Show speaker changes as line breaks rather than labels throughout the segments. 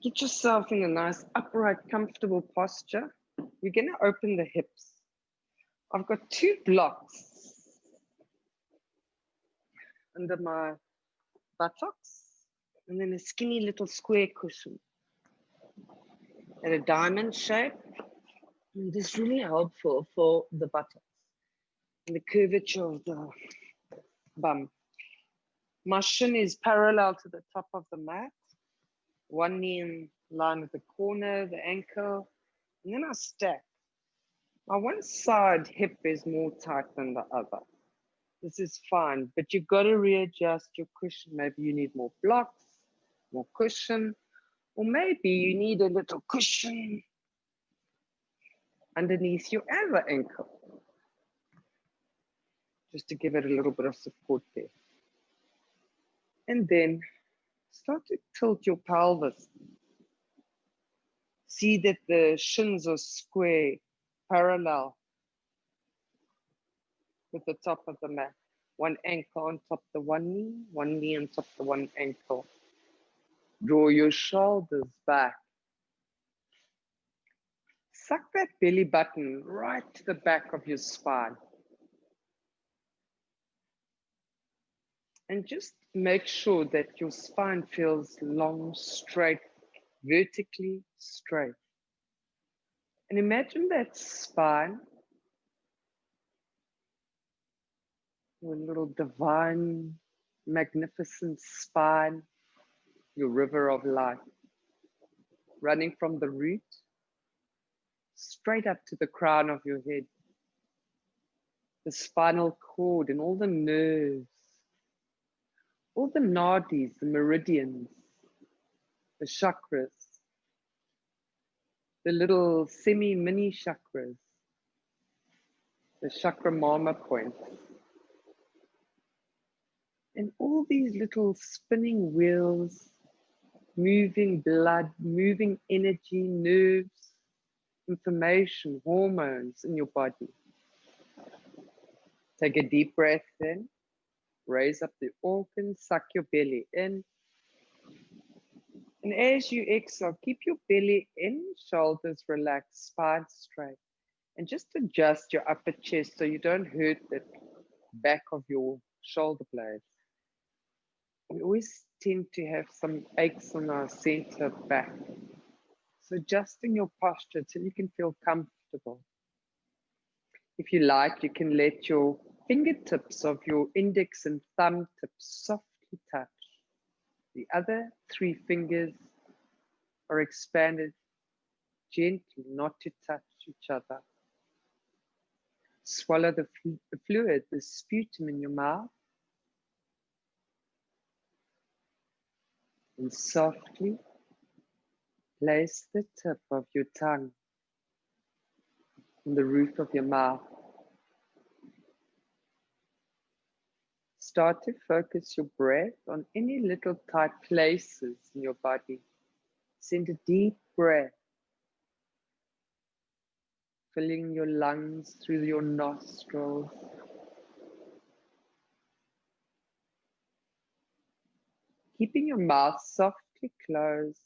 Get yourself in a nice, upright, comfortable posture. You're going to open the hips. I've got 2 blocks under my buttocks, and then a skinny little square cushion at a diamond shape. And this is really helpful for the buttocks and the curvature of the bum. My shin is parallel to the top of the mat. One knee in line with the corner, the ankle, and then I stack. My one side hip is more tight than the other. This is fine, but you've got to readjust your cushion. Maybe you need more blocks, more cushion, or maybe you need a little cushion underneath your other ankle, just to give it a little bit of support there. And then start to tilt your pelvis. See that the shins are square, parallel with the top of the mat. One ankle on top of the one knee on top of the one ankle. Draw your shoulders back. Suck that belly button right to the back of your spine. And just make sure that your spine feels long, straight, vertically straight. And imagine that spine, your little divine, magnificent spine, your river of life, running from the root straight up to the crown of your head, the spinal cord and all the nerves, all the nadis, the meridians, the chakras, the little semi-mini chakras, the chakra mama points. And all these little spinning wheels, moving blood, moving energy, nerves, information, hormones in your body. Take a deep breath in, raise up the organs, suck your belly in. And as you exhale, keep your belly in, shoulders relaxed, spine straight. And just adjust your upper chest so you don't hurt the back of your shoulder blades. We always tend to have some aches on our center back. So adjusting your posture till you can feel comfortable. If you like, you can let your fingertips of your index and thumb tips softly touch. The other 3 fingers are expanded gently, not to touch each other. Swallow the fluid, the sputum in your mouth. And softly place the tip of your tongue on the roof of your mouth. Start to focus your breath on any little tight places in your body. Send a deep breath, filling your lungs through your nostrils. Keeping your mouth softly closed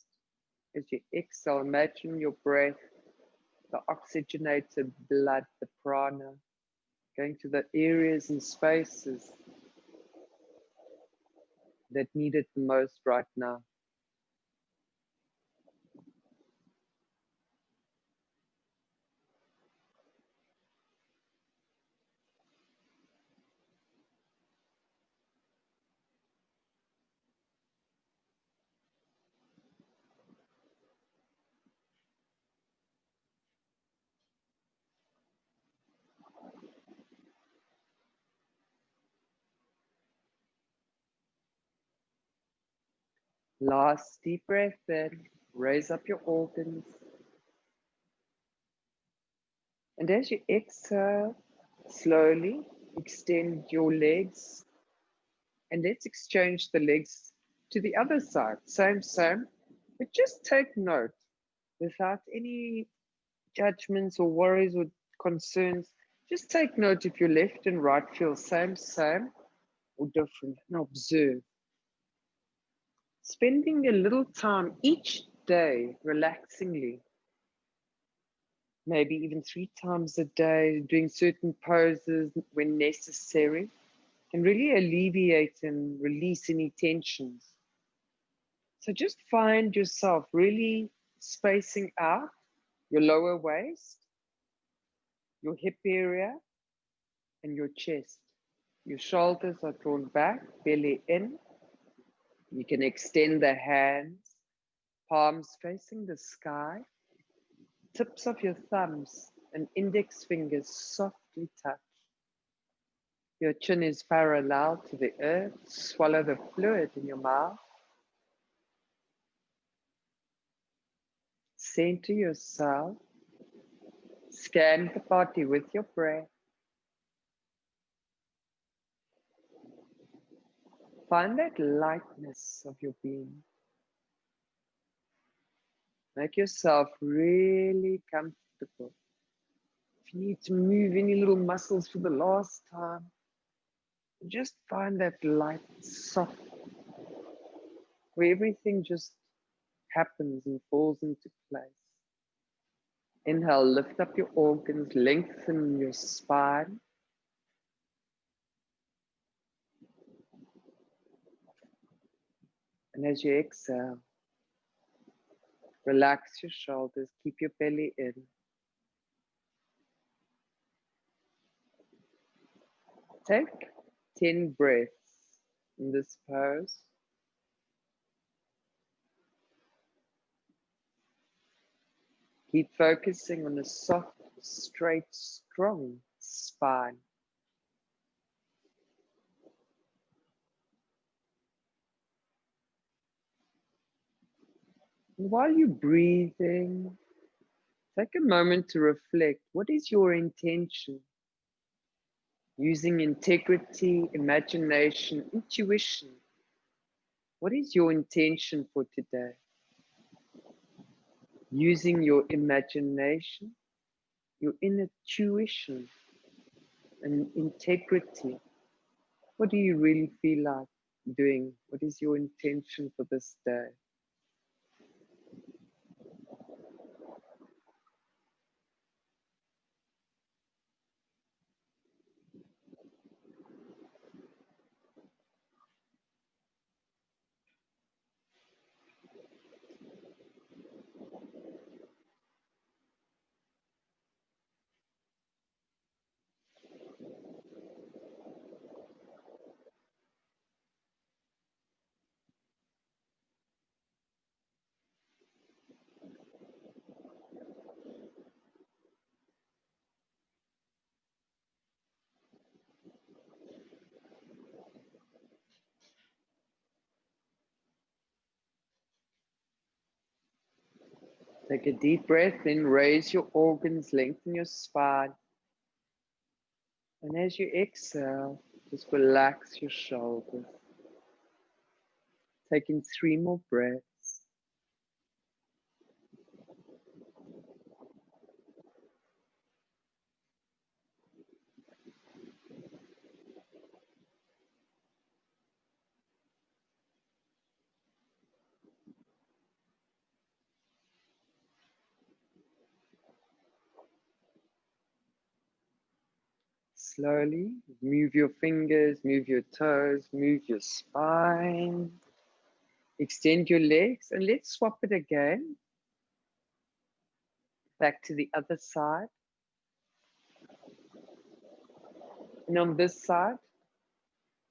as you exhale. Imagine your breath, the oxygenated blood, the prana, going to the areas and spaces that need it the most right now. Last deep breath in, raise up your organs. And as you exhale, slowly extend your legs. And let's exchange the legs to the other side. Same, but just take note without any judgments or worries or concerns. Just take note if your left and right feel same or different, and observe. Spending a little time each day, relaxingly. Maybe even 3 times a day, doing certain poses when necessary, can really alleviate and release any tensions. So just find yourself really spacing out your lower waist, your hip area, and your chest. Your shoulders are drawn back, belly in. You can extend the hands, palms facing the sky. Tips of your thumbs and index fingers softly touch. Your chin is parallel to the earth. Swallow the fluid in your mouth. Center yourself. Scan the body with your breath. Find that lightness of your being. Make yourself really comfortable. If you need to move any little muscles for the last time, just find that light, soft, where everything just happens and falls into place. Inhale, lift up your organs, lengthen your spine. And as you exhale, relax your shoulders, keep your belly in. Take 10 breaths in this pose. Keep focusing on a soft, straight, strong spine. And while you're breathing, take a moment to reflect. What is your intention? Using integrity, imagination, intuition. What is your intention for today? Using your imagination, your inner intuition, and integrity. What do you really feel like doing? What is your intention for this day? Take a deep breath in, raise your organs, lengthen your spine. And as you exhale, just relax your shoulders. Taking 3 more breaths. Slowly move your fingers, move your toes, move your spine. Extend your legs and let's swap it again. Back to the other side. And on this side,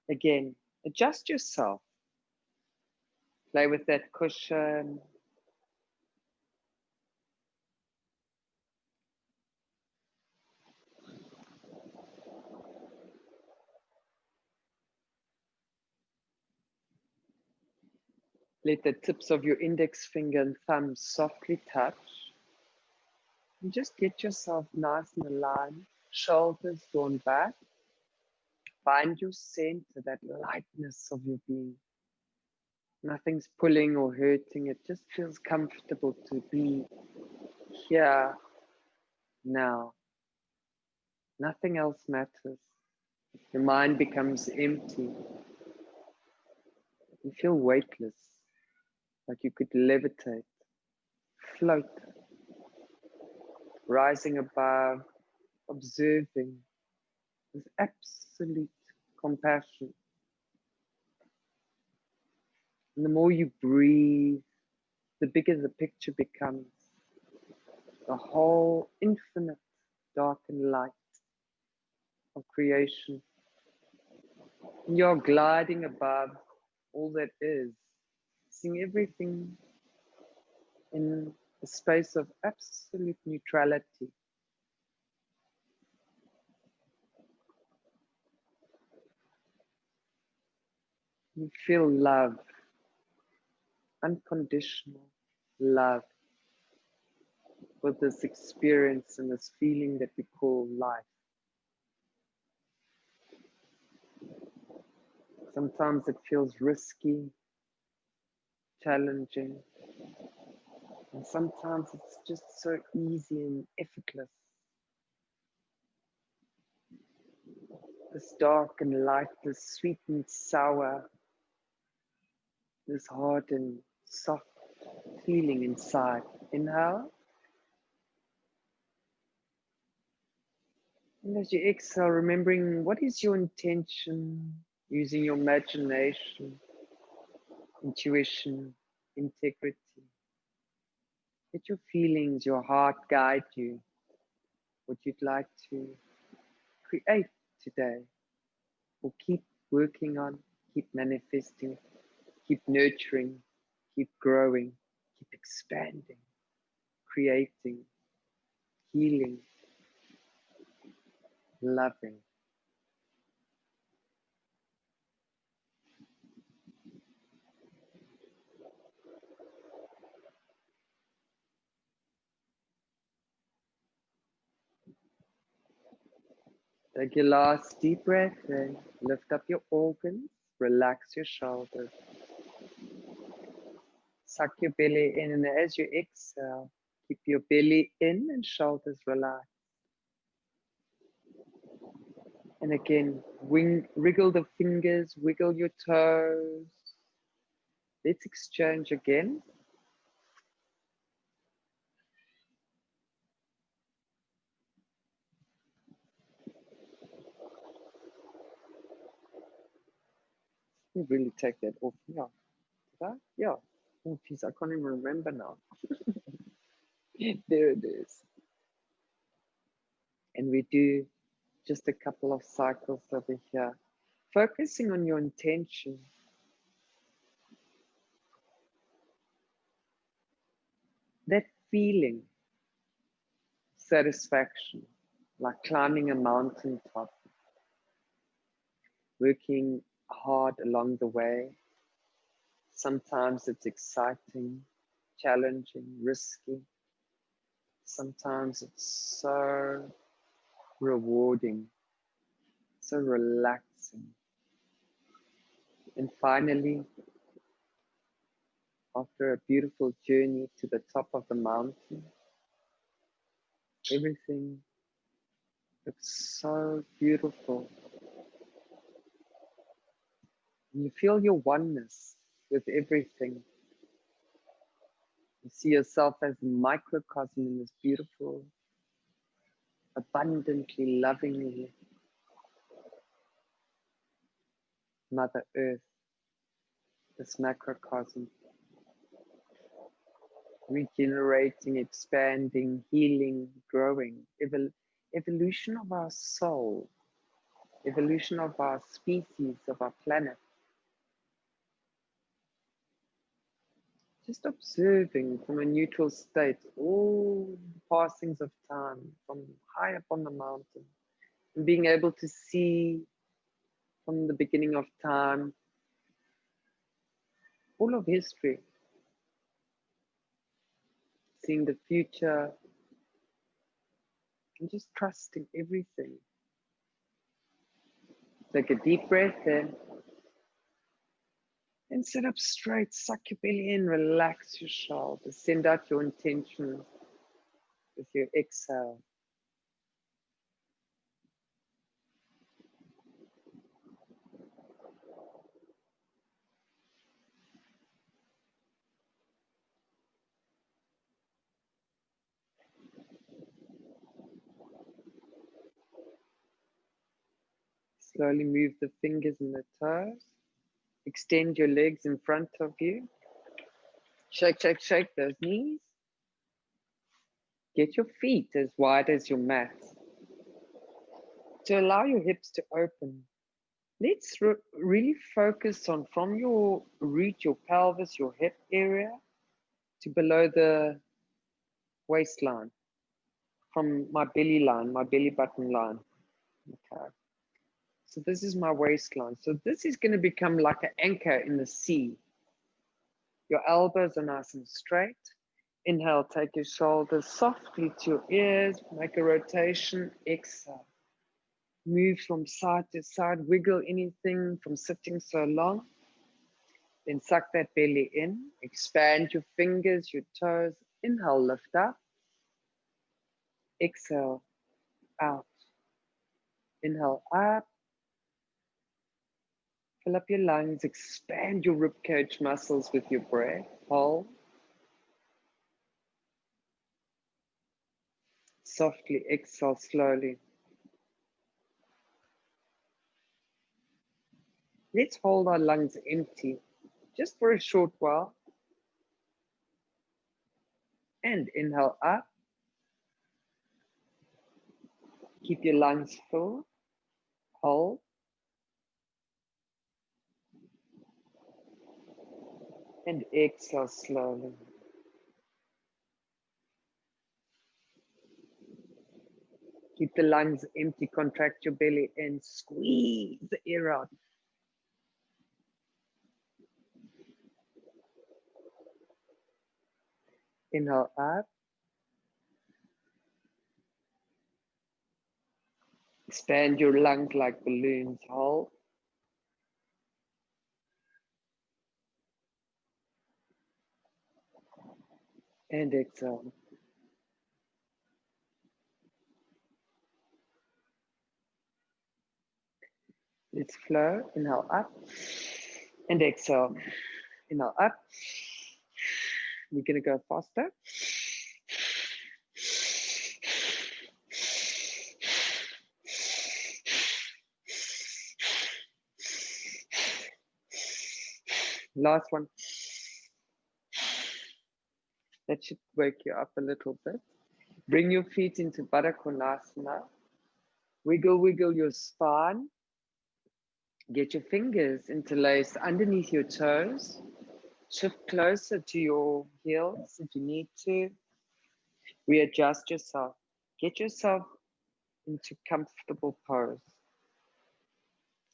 again, adjust yourself. Play with that cushion. Let the tips of your index finger and thumb softly touch. And just get yourself nice and aligned. Shoulders drawn back. Find your center, that lightness of your being. Nothing's pulling or hurting. It just feels comfortable to be here now. Nothing else matters. Your mind becomes empty. You feel weightless, like you could levitate. float, rising above, observing with absolute compassion. And the more you breathe, the bigger the picture becomes. The whole infinite dark and light of creation. And you're gliding above all that is, seeing everything in a space of absolute neutrality. You feel love, unconditional love for this experience and this feeling that we call life. Sometimes it feels risky, challenging, and sometimes it's just so easy and effortless. This dark and light, this sweet and sour, this hard and soft feeling inside. Inhale. And as you exhale, remembering what is your intention, using your imagination, intuition, integrity. Let your feelings, your heart guide you, what you'd like to create today, or keep working on, keep manifesting, keep nurturing, keep growing, keep expanding, creating, healing, loving. Take your last deep breath in, lift up your organs, relax your shoulders, suck your belly in, and as you exhale, keep your belly in and shoulders relaxed. And again, wriggle the fingers, wiggle your toes. Let's exchange again. You really take that off. Yeah. Did I? Yeah. Oh, geez, I can't even remember now. There it is. And we do just a couple of cycles over here, focusing on your intention. That feeling, satisfaction, like climbing a mountain top, working hard along the way. Sometimes it's exciting, challenging, risky. Sometimes it's so rewarding, so relaxing. And finally, after a beautiful journey to the top of the mountain, everything looks so beautiful. And you feel your oneness with everything. You see yourself as a microcosm in this beautiful, abundantly, lovingly Mother Earth, this macrocosm, regenerating, expanding, healing, growing, evolution of our soul, evolution of our species, of our planet. Just observing from a neutral state all the passings of time from high up on the mountain, and being able to see from the beginning of time all of history, seeing the future, and just trusting everything. Take a deep breath in and sit up straight, suck your belly in, relax your shoulders, send out your intention with your exhale. Slowly move the fingers and the toes. Extend your legs in front of you. Shake, shake, shake those knees. Get your feet as wide as your mat. To allow your hips to open, let's really focus on from your root, your pelvis, your hip area to below the waistline, from my belly line, my belly button line. Okay. So this is my waistline. So this is going to become like an anchor in the sea. Your elbows are nice and straight. Inhale, take your shoulders softly to your ears, make a rotation, exhale. Move from side to side, wiggle anything from sitting so long. Then suck that belly in, expand your fingers, your toes. Inhale, lift up. Exhale, out. Inhale, up. Fill up your lungs, expand your ribcage muscles with your breath. Hold. Softly exhale slowly. Let's hold our lungs empty just for a short while. And inhale up. Keep your lungs full. Hold. And exhale slowly. Keep the lungs empty, contract your belly and squeeze the air out. Inhale up. Expand your lungs like balloons. Hold. And exhale. Let's flow. Inhale up. And exhale. Inhale up. We're going to go faster. Last one. That should wake you up a little bit. Bring your feet into Baddha Konasana. Wiggle, wiggle your spine. Get your fingers interlaced underneath your toes. Shift closer to your heels if you need to. Readjust yourself. Get yourself into comfortable pose.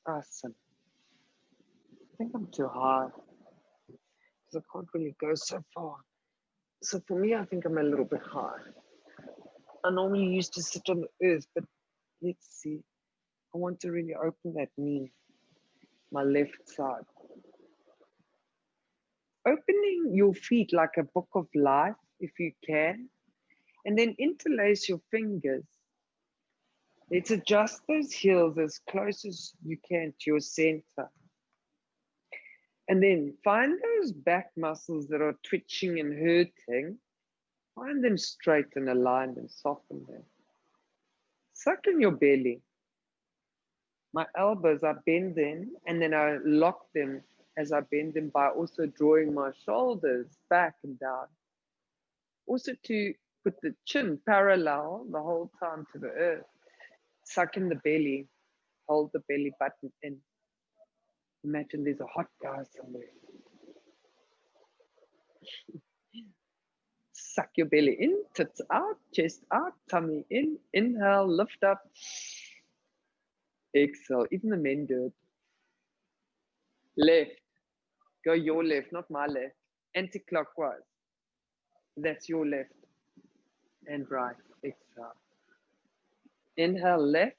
Awesome. I think I'm too high because I can't really go so far. So for me, I think I'm a little bit high. I normally used to sit on the earth, but let's see. I want to really open that knee, my left side. Opening your feet like a book of life, if you can, and then interlace your fingers. Let's adjust those heels as close as you can to your center. And then find those back muscles that are twitching and hurting. Find them straight and aligned and soften them. Suck in your belly. My elbows are bending and then I lock them as I bend them by also drawing my shoulders back and down. Also to put the chin parallel the whole time to the earth. Suck in the belly. Hold the belly button in. Imagine there's a hot guy somewhere. Suck your belly in, tits out, chest out, tummy in. Inhale, lift up. Exhale. Even the men do it. Left. Go your left, not my left. Anti-clockwise. That's your left. And right. Exhale. Inhale, left.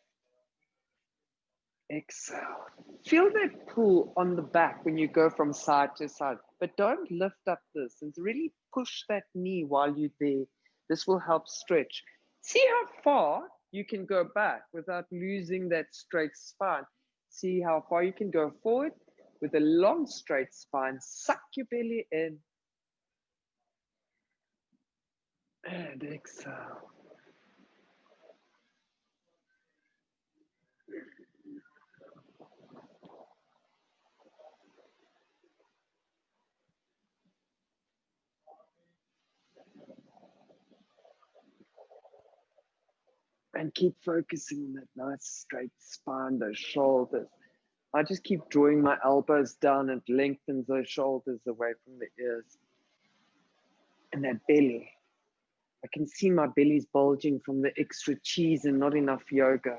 Exhale. Feel that pull on the back when you go from side to side, but don't lift up this and really push that knee while you're there. This will help stretch. See how far you can go back without losing that straight spine. See how far you can go forward with a long straight spine. Suck your belly in and exhale.
And keep focusing on that nice straight spine, those shoulders. I just keep drawing my elbows down and lengthens those shoulders away from the ears. And that belly. I can see my belly's bulging from the extra cheese and not enough yoga.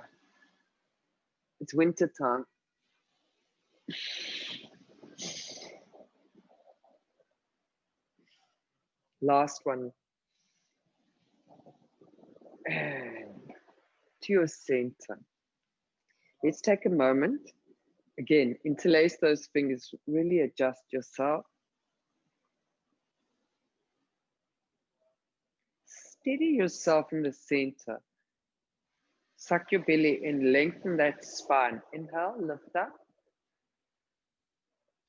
It's winter time. Last one. And to your center. Let's take a moment. Again, interlace those fingers, really adjust yourself. Steady yourself in the center. Suck your belly in, lengthen that spine. Inhale, lift up.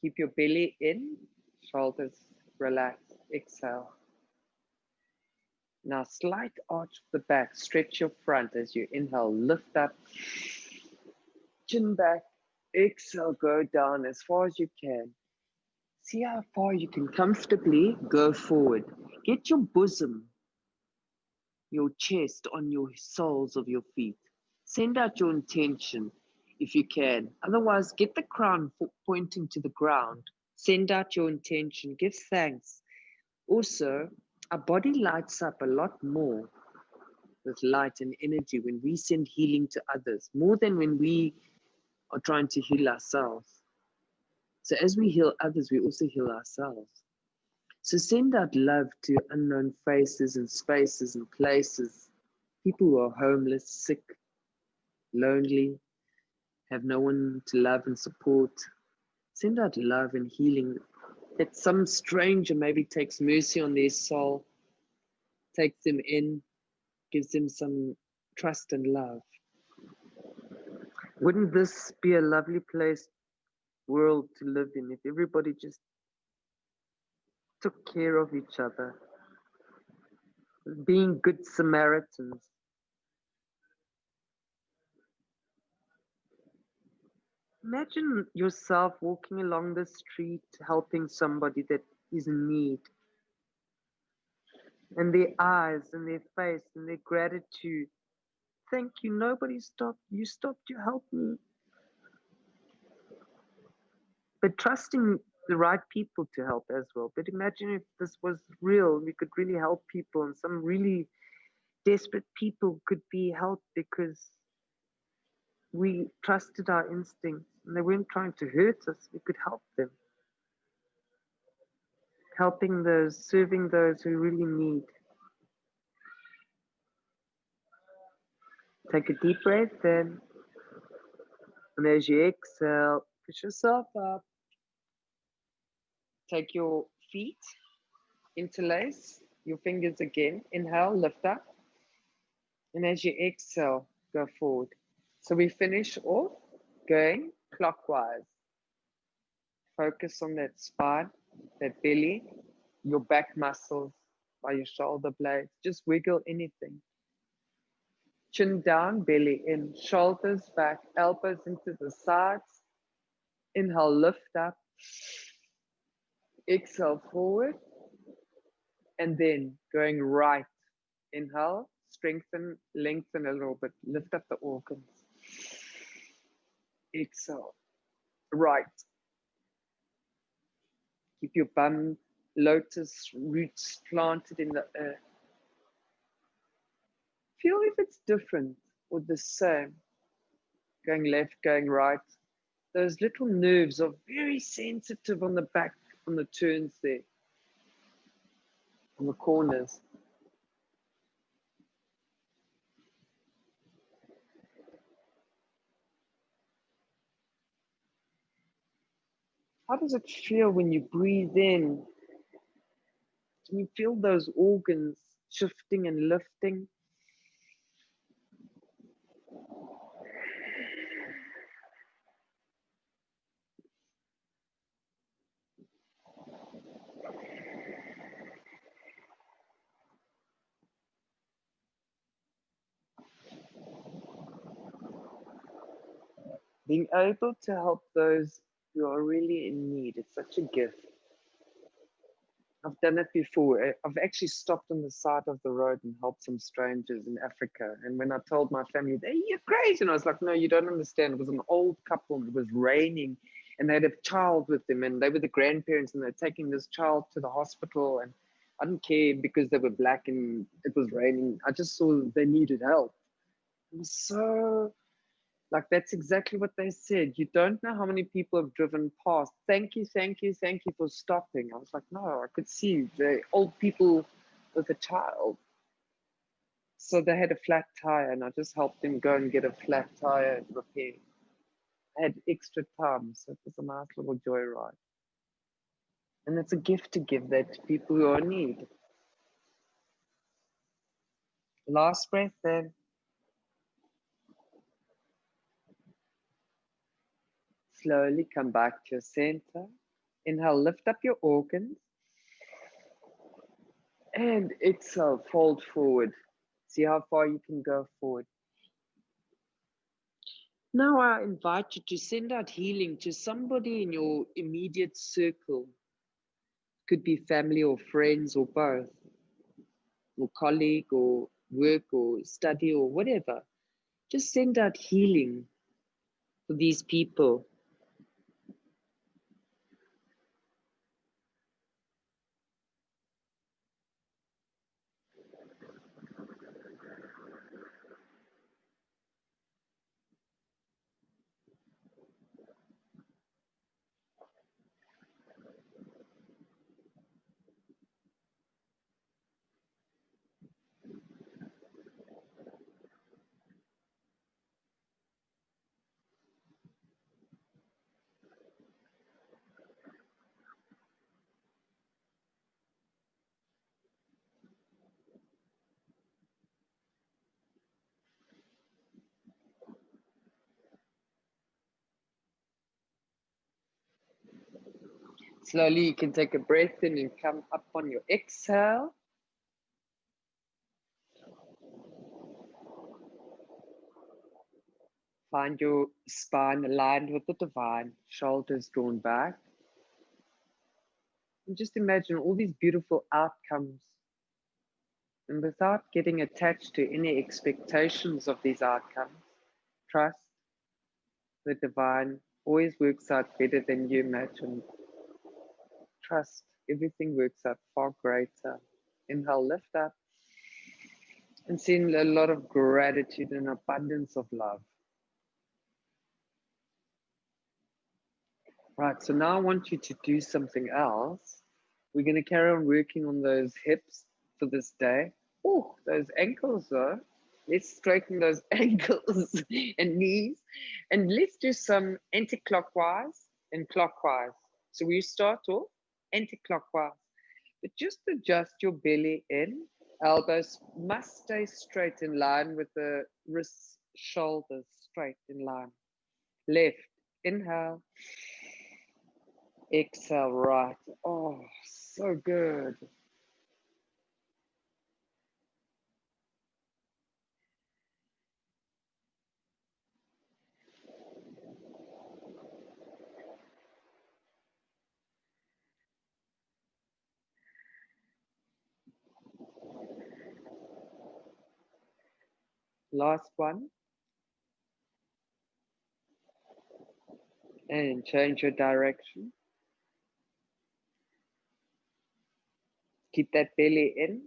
Keep your belly in, shoulders relax. Exhale. Now slight arch of the back, stretch your front as you inhale, lift up, chin back, exhale, go down as far as you can. See how far you can comfortably go forward. Get your bosom, your chest on your soles of your feet. Send out your intention if you can. Otherwise, get the crown pointing to the ground. Send out your intention. Give thanks. Also, our body lights up a lot more with light and energy when we send healing to others, more than when we are trying to heal ourselves. So as we heal others, we also heal ourselves. So send out love to unknown faces and spaces and places, people who are homeless, sick, lonely, have no one to love and support. Send out love and healing that some stranger maybe takes mercy on their soul, takes them in, gives them some trust and love. Wouldn't this be a lovely place, world to live in, if everybody just took care of each other, being good Samaritans? Imagine yourself walking along the street helping somebody that is in need, and their eyes and their face and their gratitude. Thank you, nobody stopped. You stopped to help me. But trusting the right people to help as well. But imagine if this was real, we could really help people, and some really desperate people could be helped because we trusted our instincts and they weren't trying to hurt us. We could help them. Helping those, serving those who really need. Take a deep breath in. And as you exhale, push yourself up. Take your feet, interlace your fingers again. Inhale, lift up. And as you exhale, go forward. So we finish off going clockwise. Focus on that spine, that belly, your back muscles by your shoulder blades. Just wiggle anything. Chin down, belly in, shoulders back, elbows into the sides. Inhale, lift up. Exhale, forward. And then going right. Inhale, strengthen, lengthen a little bit. Lift up the organs. Exhale, right. Keep your bum, lotus roots planted in the earth. Feel if it's different or the same. Going left, going right. Those little nerves are very sensitive on the back, on the turns there, on the corners. How does it feel when you breathe in? Can you feel those organs shifting and lifting? Being able to help those who are really in need, it's such a gift. I've done it before. I've actually stopped on the side of the road and helped some strangers in Africa. And when I told my family, hey, you're crazy. And I was like, no, you don't understand. It was an old couple and it was raining and they had a child with them and they were the grandparents and they're taking this child to the hospital. And I didn't care because they were black and it was raining. I just saw they needed help. It was so, like, that's exactly what they said. You don't know how many people have driven past. Thank you, thank you, thank you for stopping. I was like, no, I could see the old people with a child. So they had a flat tire and I just helped them go and get a flat tire repaired. I had extra time, so it was a nice little joyride. And it's a gift to give that to people who are in need. Last breath then. Slowly come back to your center. Inhale, lift up your organs. And exhale, fold forward. See how far you can go forward. Now I invite you to send out healing to somebody in your immediate circle. Could be family or friends or both, or colleague or work or study or whatever. Just send out healing for these people. Slowly you can take a breath in and come up on your exhale. Find your spine aligned with the divine, shoulders drawn back. And just imagine all these beautiful outcomes. And without getting attached to any expectations of these outcomes, trust the divine always works out better than you imagined. Trust everything works out far greater. Inhale, lift up, and send a lot of gratitude and abundance of love. Right, so now I want you to do something else. We're going to carry on working on those hips for this day. Oh, those ankles though. Let's straighten those ankles and knees. And let's do some anti-clockwise and clockwise. So we start off anti-clockwise. But just adjust your belly in. Elbows must stay straight in line with the wrists, shoulders straight in line. Left, inhale. Exhale, right. Oh, so good. Last one. And change your direction. Keep that belly in,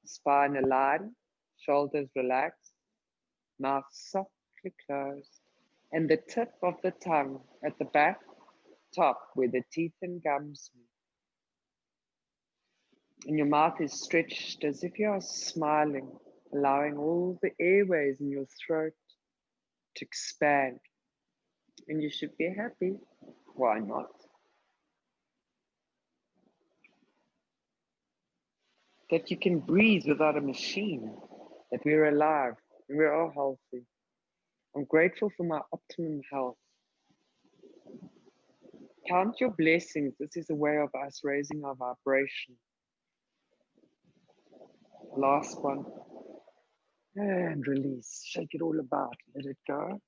spine aligned, shoulders relaxed, mouth softly closed, and the tip of the tongue at the back, top, where the teeth and gums meet. And your mouth is stretched as if you are smiling, allowing all the airways in your throat to expand. And you should be happy. Why not? That you can breathe without a machine, that we're alive and we're all healthy. I'm grateful for my optimum health. Count your blessings. This is a way of us raising our vibration. Last one. And release. Shake it all about. Let it go.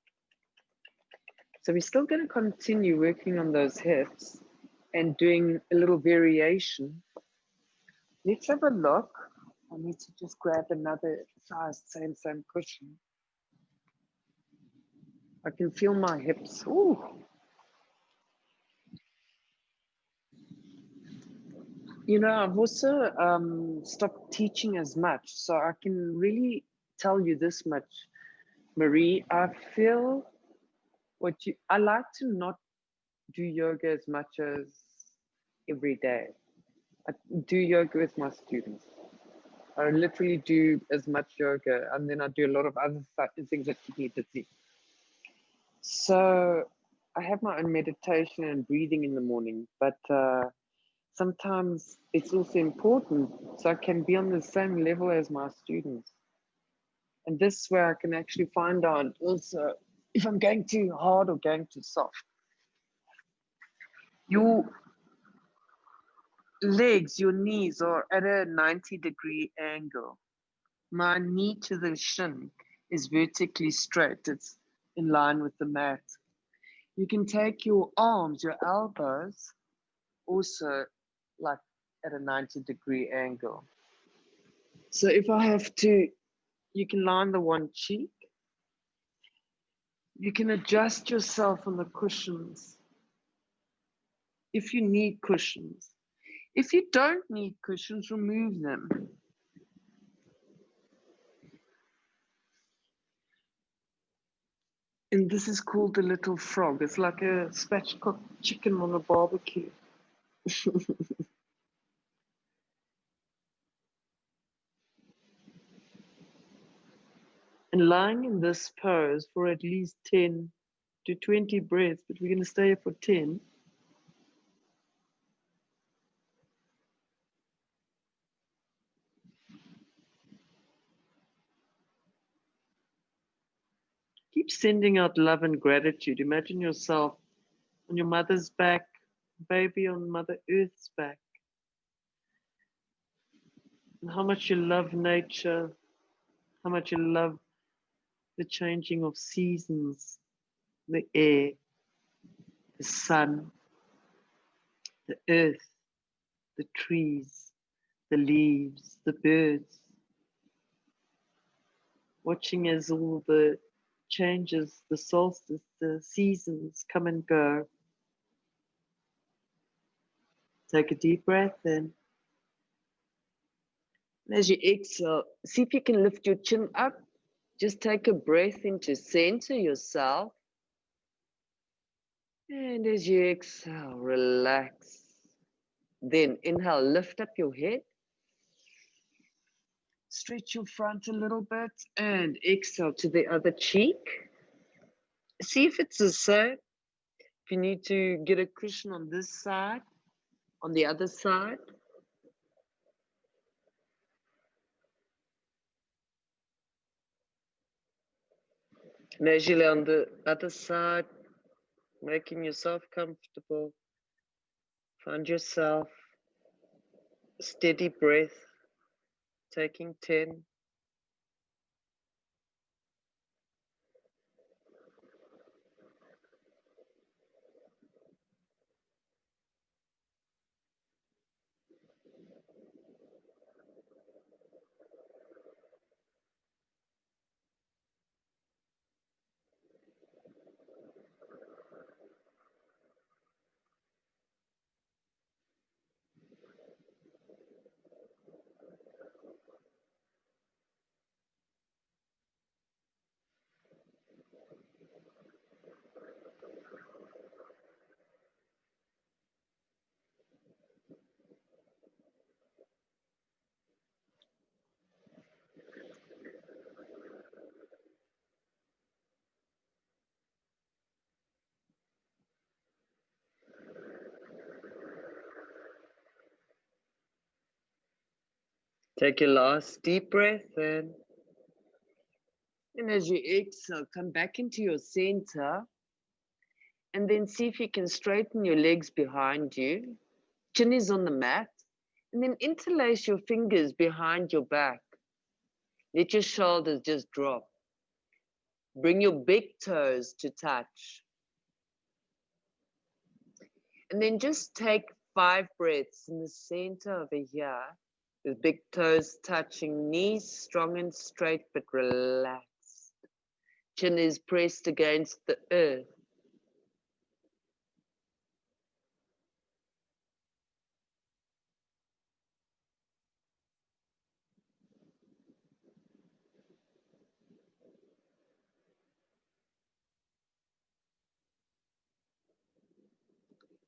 So we're still going to continue working on those hips and doing a little variation Let's have a look. I need to just grab another size, same cushion. I can feel my hips. Ooh. You know, I've also stopped teaching as much, so I can really tell you this much, Marie. I feel I like to not do yoga as much as every day. I do yoga with my students. I literally do as much yoga, and then I do a lot of other things that keep me busy. So I have my own meditation and breathing in the morning, but sometimes it's also important so I can be on the same level as my students. And this is where I can actually find out also if I'm going too hard or going too soft. Your legs, your knees are at a 90-degree angle. My knee to the shin is vertically straight. It's in line with the mat. You can take your arms, your elbows, also like at a 90-degree angle. So if I have to, you can line the one cheek. You can adjust yourself on the cushions if you need cushions. If you don't need cushions, remove them. And this is called the little frog. It's like a spatchcock chicken on a barbecue. And lying in this pose for at least 10 to 20 breaths, but we're going to stay here for 10. Keep sending out love and gratitude. Imagine yourself on your mother's back, baby on Mother Earth's back. And how much you love nature, how much you love the changing of seasons, the air, the sun, the earth, the trees, the leaves, the birds. Watching as all the changes, the solstice, the seasons come and go. Take a deep breath in. And as you exhale, see if you can lift your chin up. Just take a breath in to center yourself. And as you exhale, relax. Then inhale, lift up your head. Stretch your front a little bit and exhale to the other cheek. See if it's the same. If you need to get a cushion on this side, on the other side. And as you lay on the other side, making yourself comfortable, find yourself steady breath, taking 10. Take your last deep breath in. And as you exhale, come back into your center. And then see if you can straighten your legs behind you. Chin is on the mat. And then interlace your fingers behind your back. Let your shoulders just drop. Bring your big toes to touch. And then just take 5 breaths in the center over here.
The big toes touching, knees strong and straight but relaxed. Chin is pressed against the earth.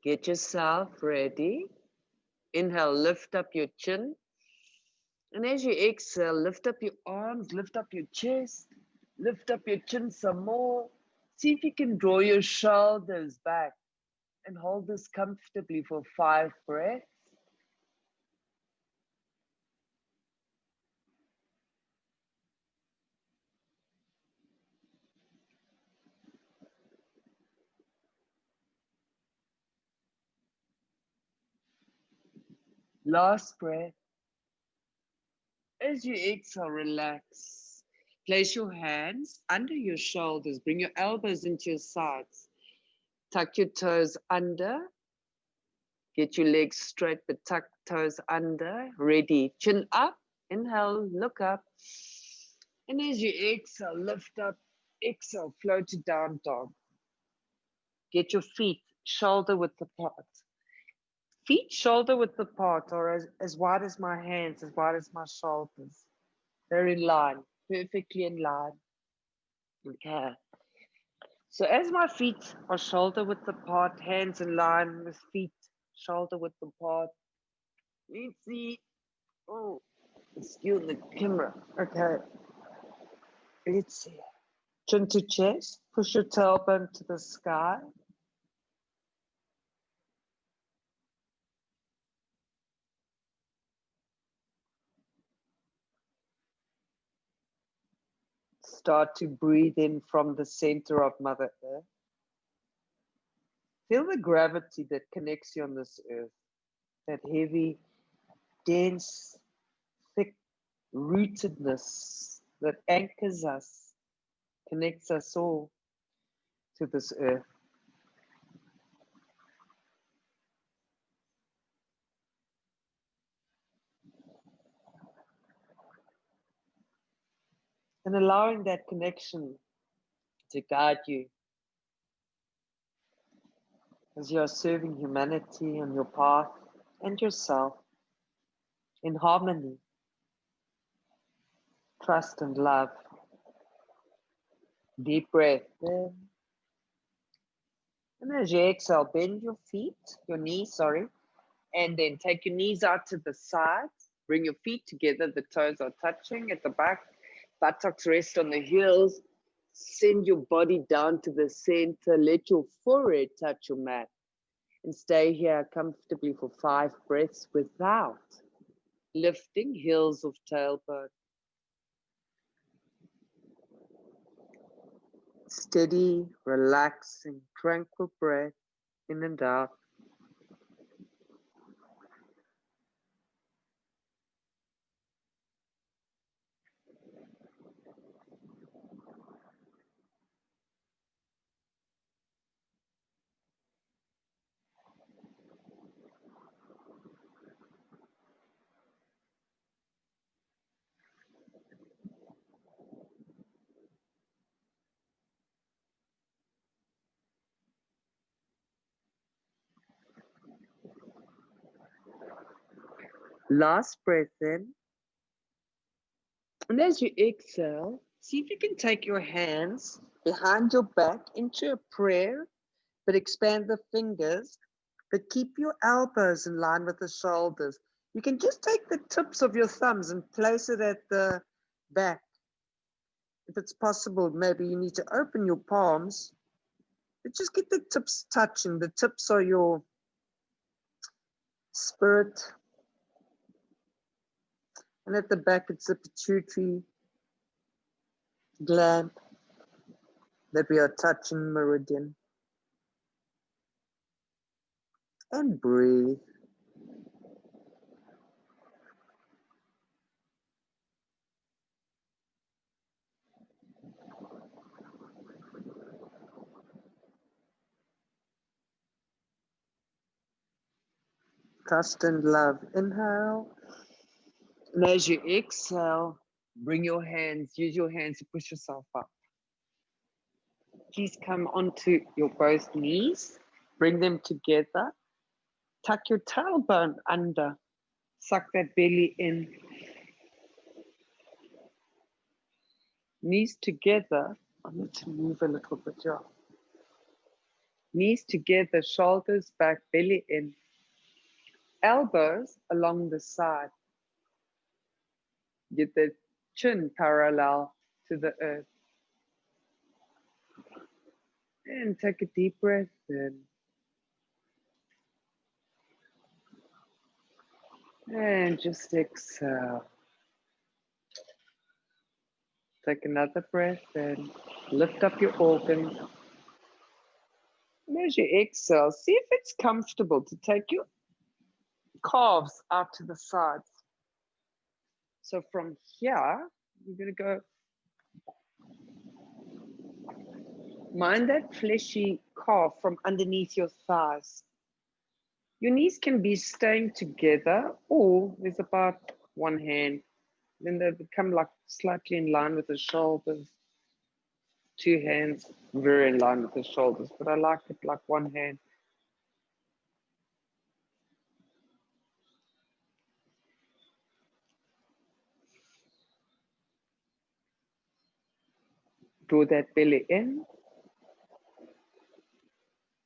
Get yourself ready. Inhale, lift up your chin. And as you exhale, lift up your arms, lift up your chest, lift up your chin some more. See if you can draw your shoulders back and hold this comfortably for 5 breaths. Last breath. As you exhale, relax. Place your hands under your shoulders. Bring your elbows into your sides. Tuck your toes under. Get your legs straight, but tuck toes under. Ready. Chin up. Inhale, look up. And as you exhale, lift up. Exhale, float to down dog. Get your feet shoulder width apart. Feet shoulder width apart, or as wide as my hands, as wide as my shoulders. They're in line, perfectly in line. Okay. So as my feet are shoulder width apart, hands in line with feet shoulder width apart. Let's see. Oh, it's you in the camera. Okay. Let's see. Chin to chest. Push your tailbone to the sky. Start to breathe in from the center of Mother Earth. Feel the gravity that connects you on this earth. That heavy, dense, thick rootedness that anchors us, connects us all to this earth. And allowing that connection to guide you as you are serving humanity on your path and yourself in harmony, trust and love. Deep breath in. And as you exhale, bend your feet, your knees, sorry, and then take your knees out to the sides. Bring your feet together, the toes are touching at the back. Buttocks rest on the heels. Send your body down to the center. Let your forehead touch your mat. And stay here comfortably for 5 breaths without lifting, heels of tailbone. Steady, relaxing, tranquil breath in and out. Last breath in. And as you exhale, see if you can take your hands behind your back into a prayer, but expand the fingers, but keep your elbows in line with the shoulders. You can just take the tips of your thumbs and place it at the back. If it's possible, maybe you need to open your palms, but just get the tips touching. The tips are your spirit. And at the back, it's the pituitary gland that we are touching, meridian. And breathe. Trust and love. Inhale.
And as you exhale, bring your hands, use your hands to push yourself up. Please come onto your both knees, bring them together, tuck your tailbone under, suck that belly in. Knees together, I need to move a little bit, yeah. Knees together, shoulders back, belly in. Elbows along the side. Get the chin parallel to the earth. And take a deep breath in. And just exhale. Take another breath in. Lift up your organs. And as you exhale, see if it's comfortable to take your calves out to the sides. So from here, you're going to go, mind that fleshy calf from underneath your thighs. Your knees can be staying together, or there's about one hand. Then they become like slightly in line with the shoulders. Two hands, very in line with the shoulders, but I like it like one hand. Draw that belly in.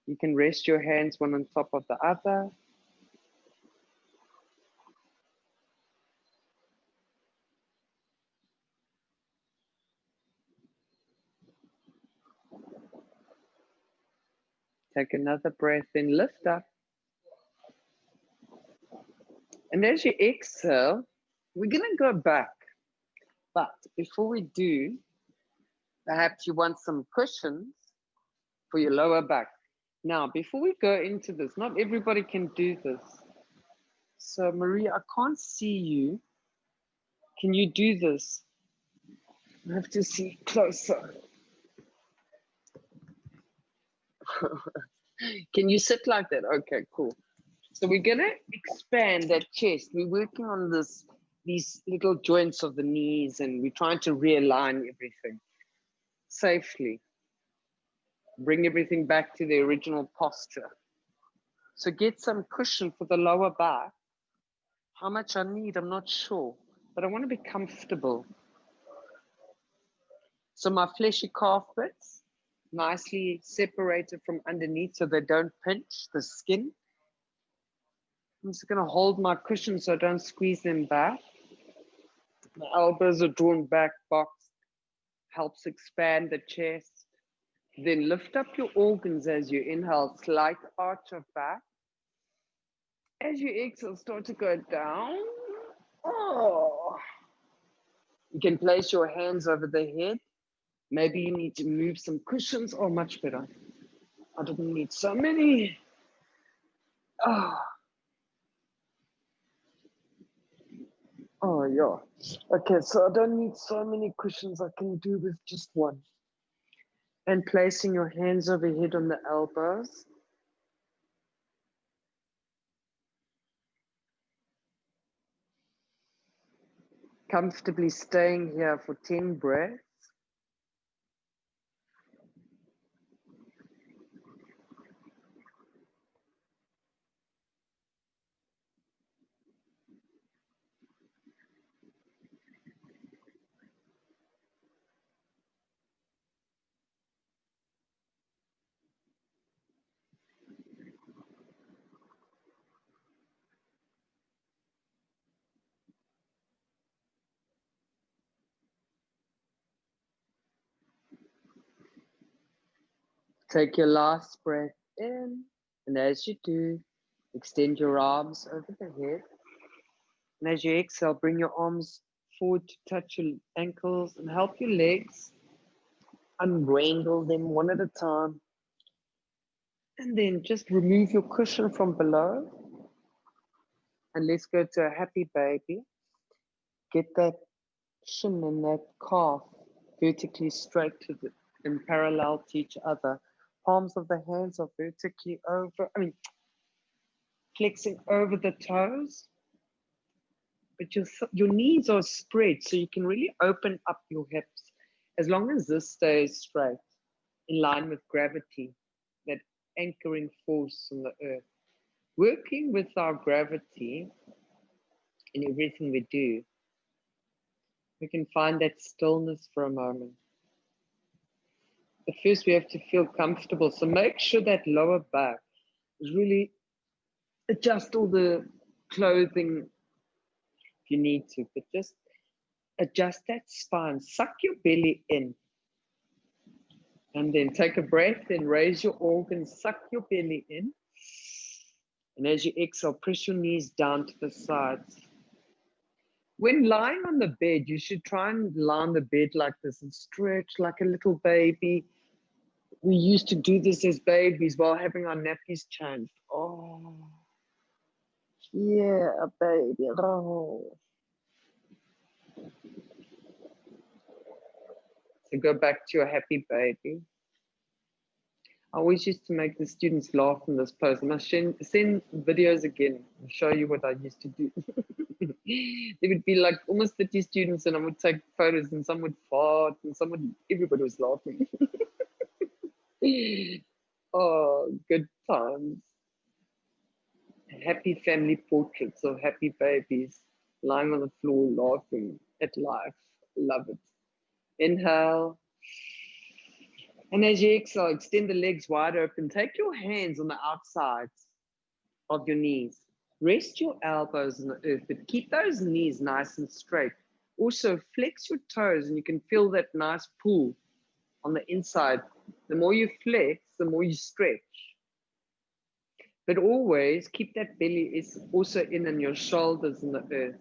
You can rest your hands one on top of the other. Take another breath in, lift up. And as you exhale, we're going to go back. But before we do, perhaps you want some cushions for your lower back. Now, before we go into this, not everybody can do this. So, Maria, I can't see you. Can you do this? I have to see closer. Can you sit like that? Okay, cool. So we're going to expand that chest. We're working on these little joints of the knees, and we're trying to realign everything safely. Bring everything back to the original posture. So get some cushion for the lower back. How much I need, I'm not sure, but I want to be comfortable. So my fleshy calf bits, nicely separated from underneath so they don't pinch the skin. I'm just going to hold my cushion so I don't squeeze them back. My elbows are drawn back, boxed, helps expand the chest. Then lift up your organs as you inhale, slight arch of back. As you exhale, start to go down. Oh. You can place your hands over the head. Maybe you need to move some cushions. Oh, much better. I didn't need so many. Oh. Oh, yeah. Okay, so I don't need so many cushions. I can do with just one. And placing your hands overhead on the elbows. Comfortably staying here for 10 breaths. Take your last breath in, and as you do, extend your arms over the head. And as you exhale, bring your arms forward to touch your ankles and help your legs. Unwrangle them one at a time. And then just remove your cushion from below. And let's go to a happy baby. Get that shin and that calf vertically straight to the, and parallel to each other. Palms of the hands are vertically over, flexing over the toes. but your knees are spread, so you can really open up your hips as long as this stays straight, in line with gravity, that anchoring force on the earth. Working with our gravity in everything we do, we can find that stillness for a moment. But first, we have to feel comfortable. So make sure that lower back is really, adjust all the clothing if you need to, but just adjust that spine. Suck your belly in. And then take a breath, then raise your organs, suck your belly in. And as you exhale, press your knees down to the sides. When lying on the bed, you should try and lie on the bed like this and stretch like a little baby. We used to do this as babies while having our nappies changed. Oh, yeah, baby. Oh. So go back to your happy baby. I always used to make the students laugh in this pose. I must send videos again and show you what I used to do. There would be like almost 30 students and I would take photos and some would fart and everybody was laughing. Oh, good times. Happy family portraits of happy babies lying on the floor laughing at life. Love it. Inhale. And as you exhale, extend the legs wide open. Take your hands on the outsides of your knees. Rest your elbows on the earth, but keep those knees nice and straight. Also, flex your toes, and you can feel that nice pull on the inside. The more you flex, the more you stretch. But always keep that belly is also in and your shoulders in the earth.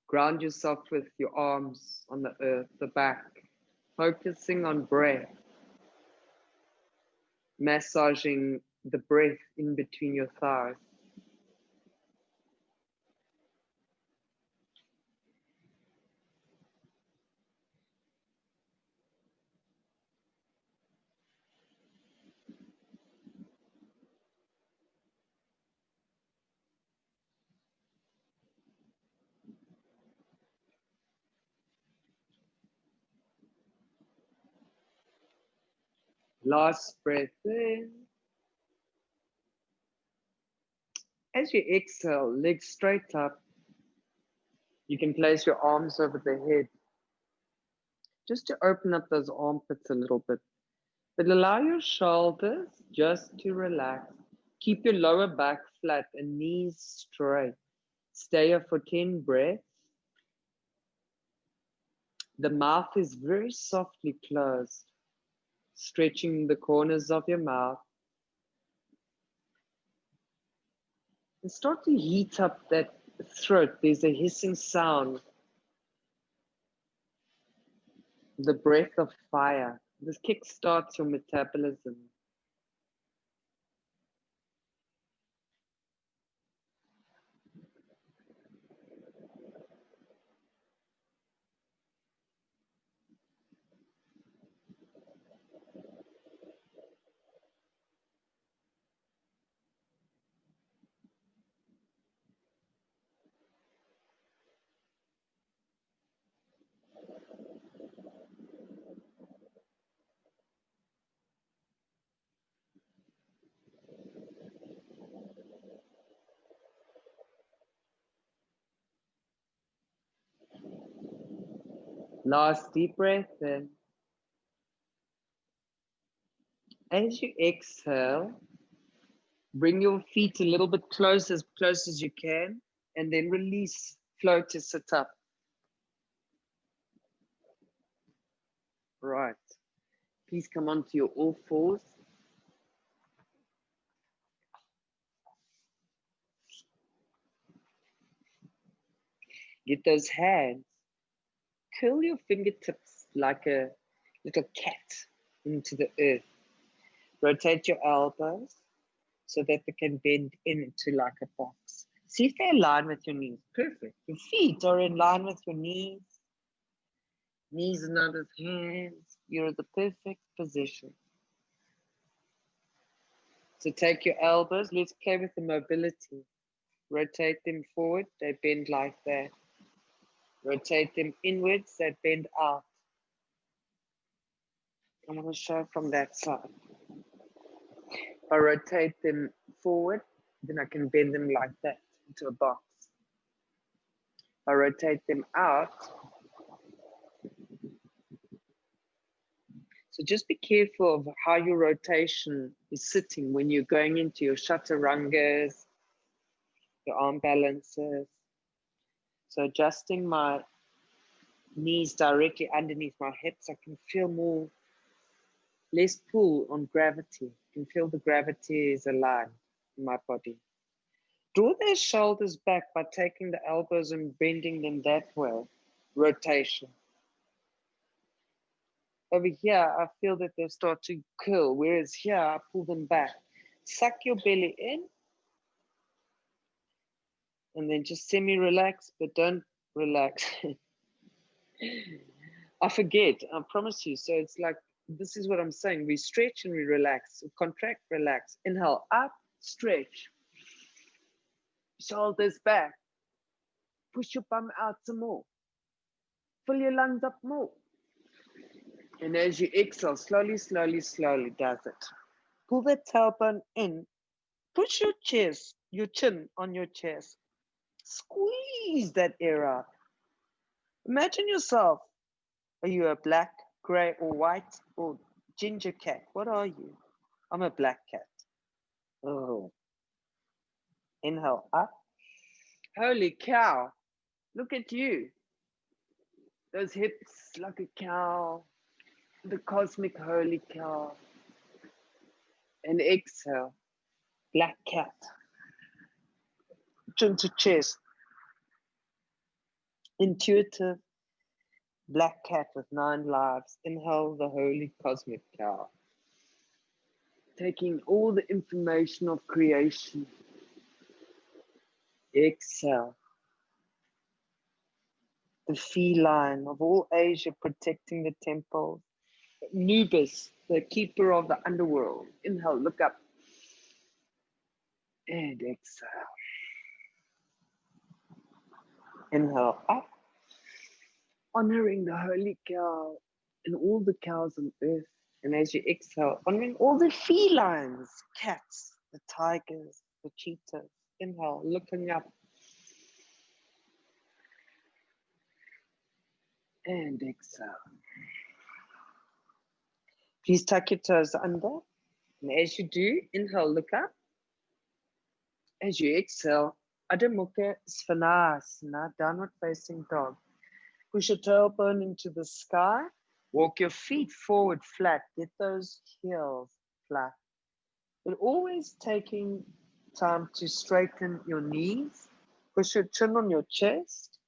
Ground yourself with your arms on the earth, the back, focusing on breath. Massaging the breath in between your thighs. Last breath in. As you exhale, legs straight up. You can place your arms over the head just to open up those armpits a little bit. But allow your shoulders just to relax. Keep your lower back flat and knees straight. Stay here for 10 breaths. The mouth is very softly closed, stretching the corners of your mouth. And start to heat up that throat. There's a hissing sound. The breath of fire. This kickstarts your metabolism. Last deep breath in. As you exhale, bring your feet a little bit close as you can, and then release, flow to sit up. Right. Please come onto your all fours. Get those hands. Curl your fingertips like a little cat into the earth. Rotate your elbows so that they can bend into like a box. See if they align with your knees. Perfect. Your feet are in line with your knees. Knees are not as hands. You're in the perfect position. So take your elbows. Let's play with the mobility.
Rotate them forward, they bend like that. Rotate them inwards, they bend out. I'm going to show from that side. If I rotate them forward, then I can bend them like that into a box. If I rotate them out, so just be careful of how your rotation is sitting when you're going into your chaturangas, your arm balances. So adjusting my knees directly underneath my hips, I can feel less pull on gravity. I can feel the gravity is aligned in my body. Draw their shoulders back by taking the elbows and bending them that way. Rotation. Over here, I feel that they start to curl, whereas here, I pull them back. Suck your belly in, and then just semi-relax, but don't relax. I forget, I promise you. So it's like, this is what I'm saying. We stretch and we relax. Contract, relax. Inhale, up, stretch. Shoulders back. Push your bum out some more. Fill your lungs up more. And as you exhale, slowly, slowly, slowly does it. Pull the tailbone in. Push your chest, your chin on your chest. Squeeze that air out. Imagine yourself. Are you a black, gray, or white, or ginger cat? What are you? I'm a black cat. Oh. Inhale up. Holy cow. Look at you. Those hips like a cow. The cosmic holy cow. And exhale. Black cat. Chin to chest. Intuitive black cat with 9 lives. Inhale the holy cosmic cow. Taking all the information of creation. Exhale. The feline of all Asia protecting the temple. Nubis, the keeper of the underworld. Inhale, look up. And exhale. Inhale up. Honoring the holy cow and all the cows on earth. And as you exhale, honoring all the felines, cats, the tigers, the cheetahs. Inhale, looking up. And exhale. Please tuck your toes under. And as you do, inhale, look up. As you exhale, Adho Mukha Svanasana, downward facing dog. Push your tailbone into the sky. Walk your feet forward flat. Get those heels flat. But always taking time to straighten your knees. Push your chin on your chest.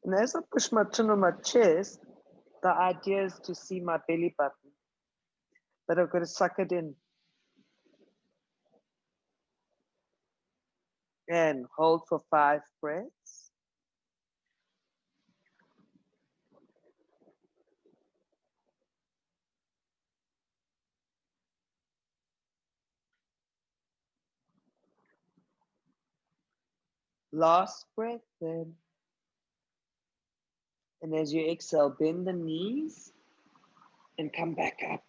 And as I push my chin on my chest, the idea is to see my belly button. But I've got to suck it in. And hold for 5 breaths. Last breath in. And as you exhale, bend the knees and come back up.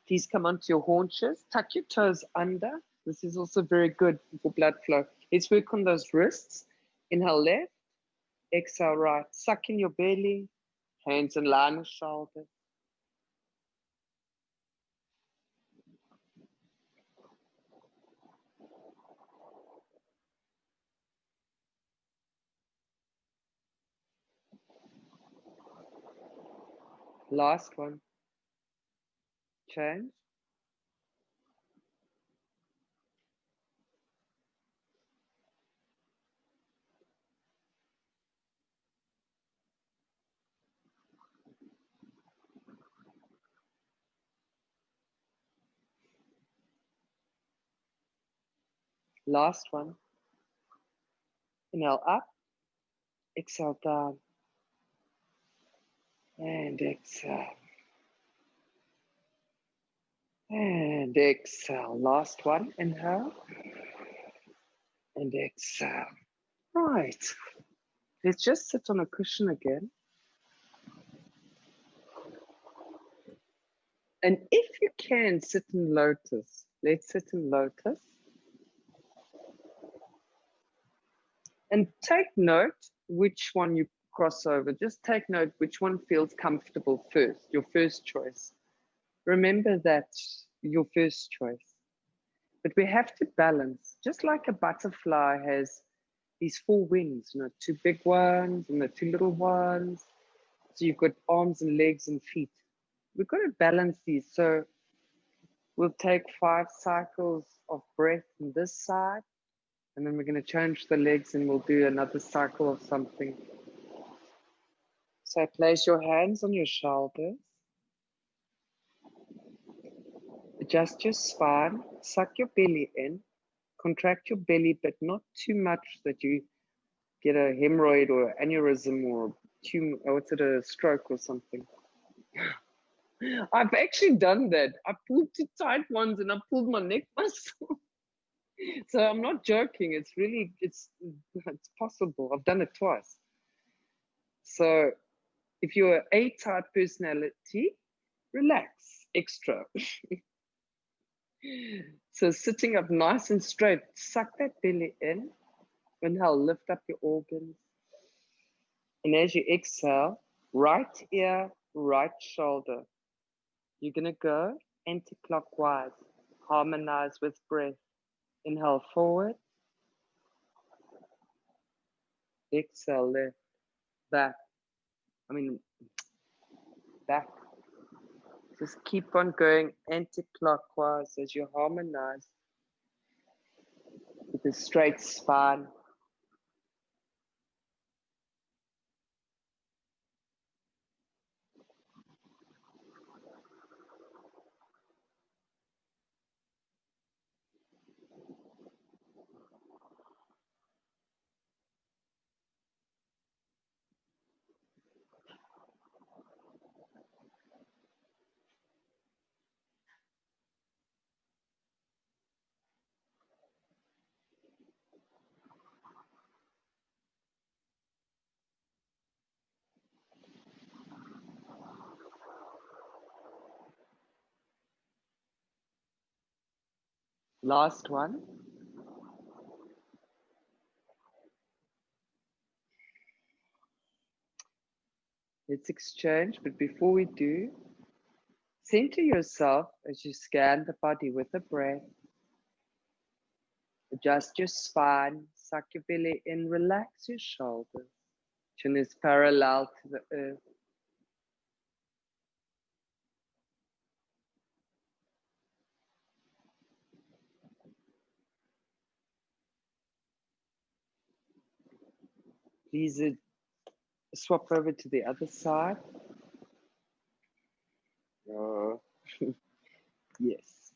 Please come onto your haunches. Tuck your toes under. This is also very good for blood flow. Let's work on those wrists. Inhale left, exhale right. Suck in your belly, hands in line with shoulders. Last one. Change. Last one. Inhale up, exhale down, and exhale. And exhale. Last one. Inhale.
And exhale. Right. Let's just sit on a cushion again. And if you can sit in lotus, let's sit in lotus. And take note which one you cross over. Just take note which one feels comfortable first, your first choice. Remember that your first choice. But we have to balance, just like a butterfly has these four wings, two big ones and the two little ones. So you've got arms and legs and feet. We've got to balance these. So we'll take 5 cycles of breath on this side, and then we're going to change the legs and we'll do another cycle of something. So place your hands on your shoulders. Adjust your spine, suck your belly in, contract your belly, but not too much that you get a hemorrhoid or aneurysm or a stroke or something. I've actually done that. I pulled too tight once and I pulled my neck muscle. So I'm not joking. It's possible. I've done it twice. So if you're an A-type personality, relax extra. So sitting up nice and straight, suck that belly in. Inhale, lift up your organs. And as you exhale, right ear, right shoulder. You're going to go anti-clockwise, harmonize with breath. Inhale forward. Exhale left, back. Back. Just keep on going anti-clockwise as you harmonize with a straight spine. Last one. Let's exchange, but before we do, center yourself as you scan the body with a breath. Adjust your spine, suck your belly in, relax your shoulders. Chin is parallel to the earth. Please swap over to the other side. Yes.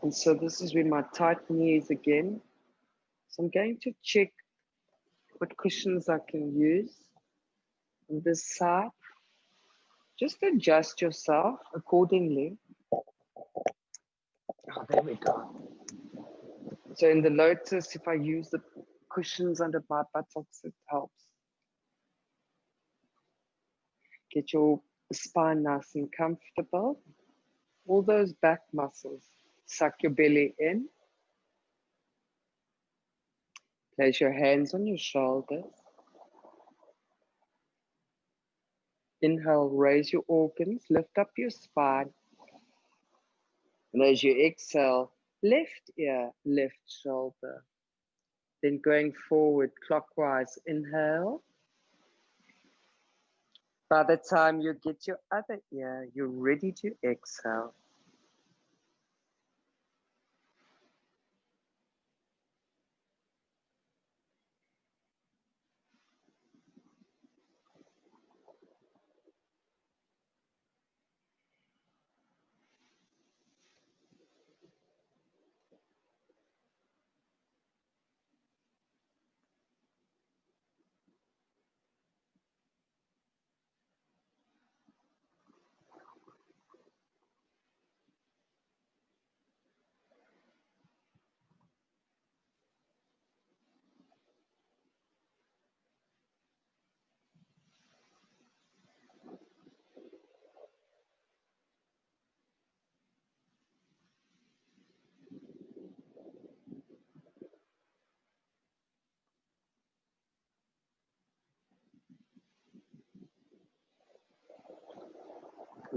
And so this is where my tight knee is again. So I'm going to check what cushions I can use on this side. Just adjust yourself accordingly. Oh, there we go. So in the lotus, if I use the cushions under my buttocks, it helps. Get your spine nice and comfortable. All those back muscles. Suck your belly in. Place your hands on your shoulders. Inhale, raise your organs, lift up your spine. And as you exhale, left ear, left shoulder. Then going forward clockwise, inhale. By the time you get your other ear, you're ready to exhale.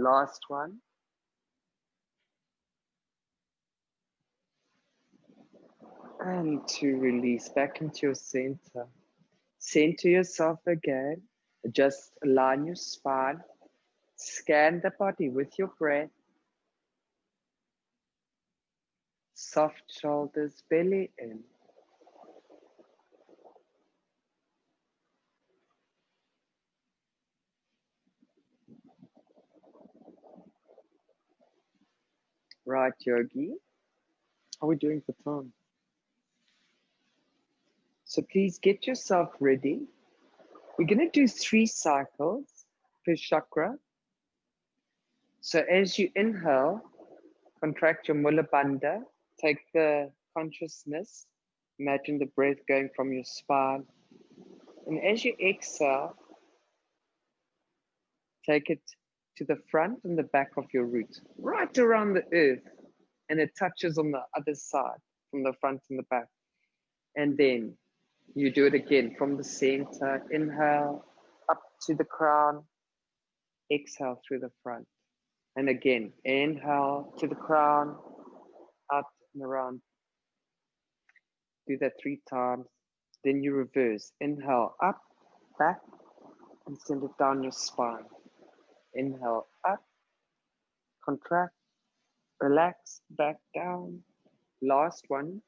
Last one. And to release back into your center. Center yourself again. Just align your spine. Scan the body with your breath. Soft shoulders, belly in. Right, Yogi. How are we doing for time? So please get yourself ready. We're going to do 3 cycles per chakra. So as you inhale, contract your mula bandha. Take the consciousness. Imagine the breath going from your spine. And as you exhale, take it to the front and the back of your root, right around the earth. And it touches on the other side, from the front and the back. And then you do it again from the center. Inhale, up to the crown. Exhale through the front. And again, inhale to the crown, out and around. Do that 3 times. Then you reverse. Inhale, up, back, and send it down your spine. Inhale, up, contract, relax, back down. Last one.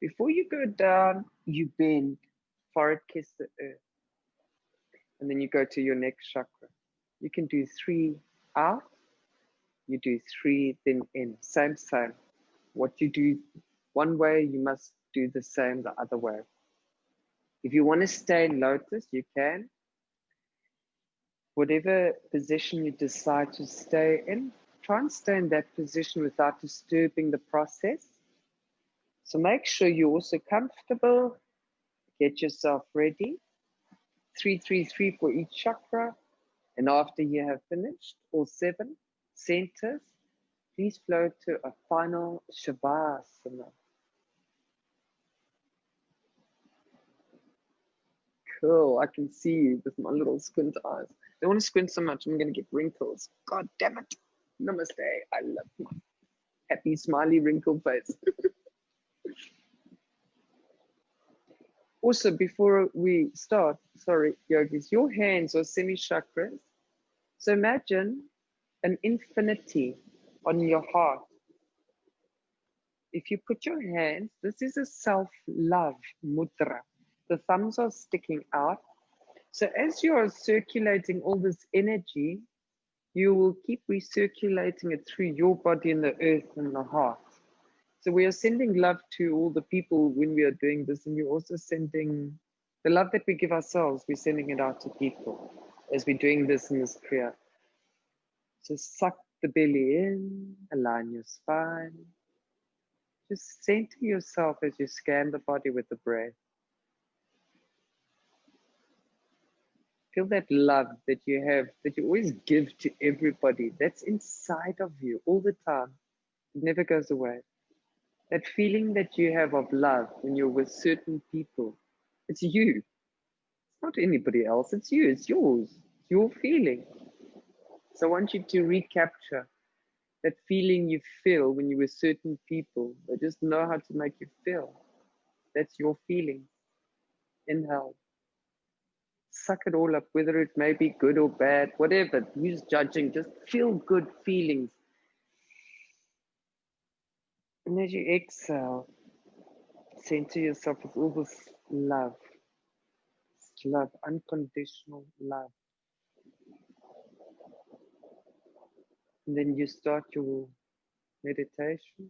Before you go down, you bend, forehead kiss the earth. And then you go to your next chakra. You can do 3 out, you do 3, then in. Same. What you do one way, you must do the same the other way. If you want to stay in lotus, you can. Whatever position you decide to stay in, try and stay in that position without disturbing the process. So make sure you're also comfortable. Get yourself ready. 3, 3, 3 for each chakra. And after you have finished all 7 centers, please flow to a final Shavasana. Cool, I can see you with my little squint eyes. Don't want to squint so much, I'm going to get wrinkles. God damn it. Namaste. I love my happy, smiley, wrinkled face. Also, before we start, sorry, yogis, your hands are semi-chakras. So imagine an infinity on your heart. If you put your hands, this is a self-love mudra. The thumbs are sticking out. So as you are circulating all this energy, you will keep recirculating it through your body and the earth and the heart. So we are sending love to all the people when we are doing this, and you're also sending the love that we give ourselves, we're sending it out to people as we're doing this in this kriya. So suck the belly in, align your spine. Just center yourself as you scan the body with the breath. Feel that love that you have, that you always give to everybody. That's inside of you all the time. It never goes away. That feeling that you have of love when you're with certain people, it's you. It's not anybody else, it's you, it's yours. It's your feeling. So I want you to recapture that feeling you feel when you're with certain people. They just know how to make you feel. That's your feeling. Inhale. Suck it all up, whether it may be good or bad, whatever. Who's judging? Just feel good feelings. And as you exhale, center yourself with all this love. Love, unconditional love. And then you start your meditation.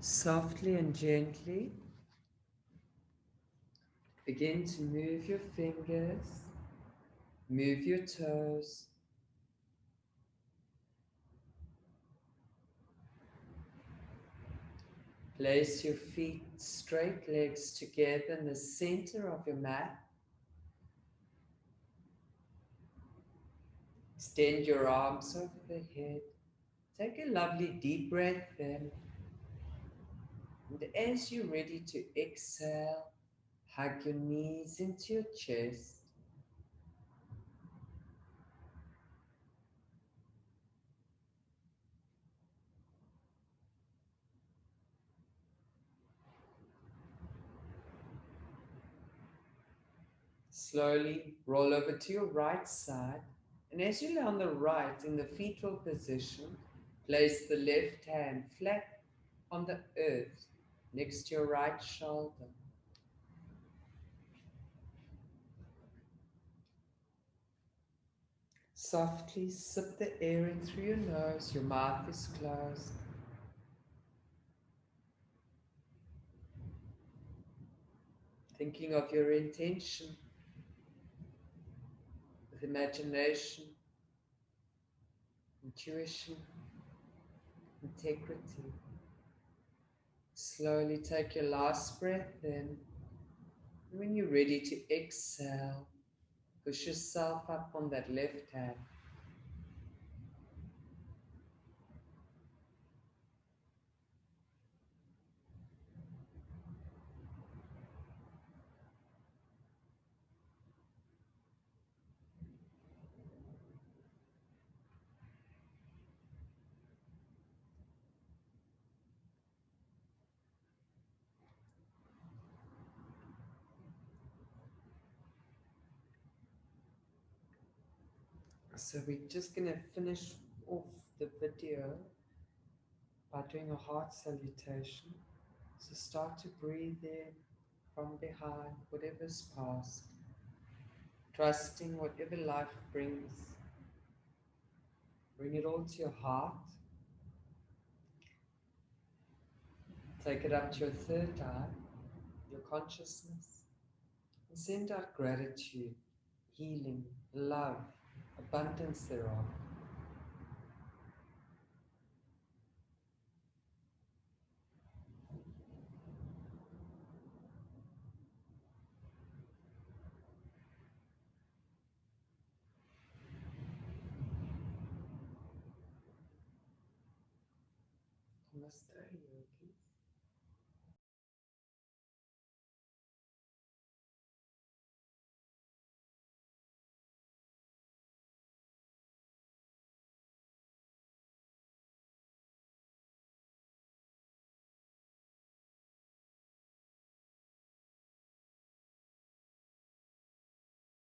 Softly and gently begin to move your fingers, move your toes. Place your feet straight, legs together in the center of your mat. Extend your arms over the head. Take a lovely deep breath in. And as you're ready to exhale, hug your knees into your chest. Slowly roll over to your right side. And as you lay on the right in the fetal position, place the left hand flat on the earth next to your right shoulder. Softly sip the air in through your nose, your mouth is closed. Thinking of your intention with imagination, intuition, integrity. Slowly take your last breath in. And when you're ready to exhale, push yourself up on that left hand. So we're just going to finish off the video by doing a heart salutation. So start to breathe in from behind whatever's past, trusting whatever life brings. Bring it all to your heart. Take it up to your third eye, your consciousness, and send out gratitude, healing, love, abundance thereof. Namaste, yogis.